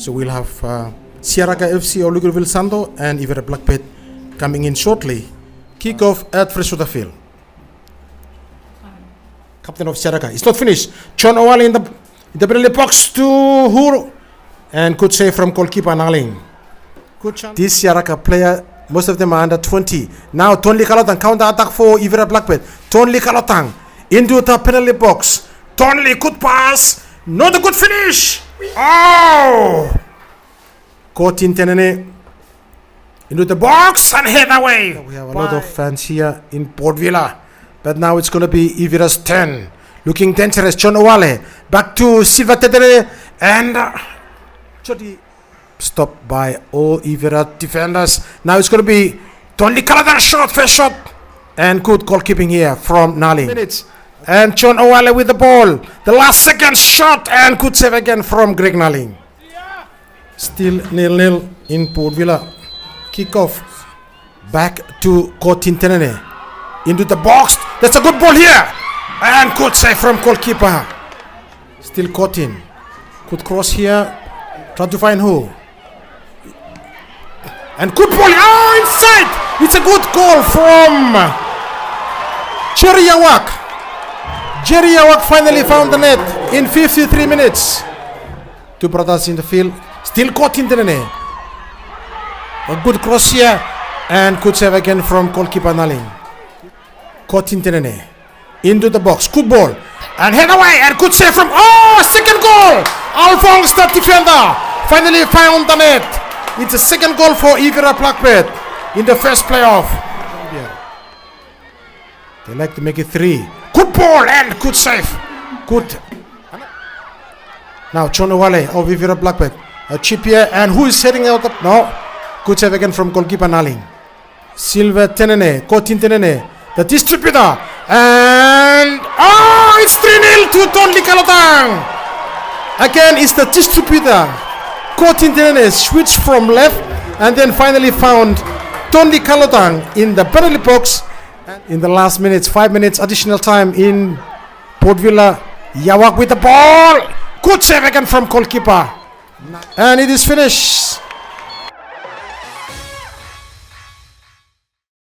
So we'll have Siaraga FC or Lugerville Sando and Ifira Blackpit coming in shortly. Kickoff at Freshwater Field. Captain of Siaraga. It's not finished. John Owale in the penalty box to Hur. And good save from goalkeeper Naling. Good chance. This Siaraga player, most of them are under 20. Now Tonli Kalotang counter attack for Ifira Blackpit. Tonli Kalotang into the penalty box. Tonli, good pass. Not a good finish. Oh! Caught in Tenene into the box and head away. We have a lot of fans here in Port Vila, but now it's going to be Ifira's turn. Looking dangerous. John Owale back to Silva Tetere and stopped by all Ifira defenders. Now it's going to be Tonli Kalotang shot, first shot, and good goalkeeping here from Naling. And John Owale with the ball. The last second shot and good save again from Greg Naling. Still 0-0 in Port Vila. Kickoff back to Kotin Tenene. Into the box. That's a good ball here. And good save from goalkeeper. Still Kotin. Good cross here. Try to find who. And good ball. Oh, inside. It's a good goal from Jerry Yawak. Jerry Yawak finally found the net in 53 minutes. Two brothers in the field. Still caught in the net. A good cross here. And good save again from goalkeeper Naling. Caught in the net. Into the box. Good ball. And head away. And good save from... Oh! Second goal! Alphonse, the defender, finally found the net. It's a second goal for Ifira Blackpit in the first playoff. They like to make it 3. Good ball and good save. Good. Now John Owale of Ifira Blackpit. A chip here and who is heading out? No. Good save again from goalkeeper Naling. Silva Tenene. Kotin Tenene. The distributor. And oh, it's 3-0 to Tonli Kalotang. Again, it's the distributor. Kotin Tenene switched from left and then finally found Tonli Kalotang in the penalty box. In the last minutes, 5 minutes additional time in Port Vila. Yawak with the ball. Good save again from goalkeeper. And it is finished.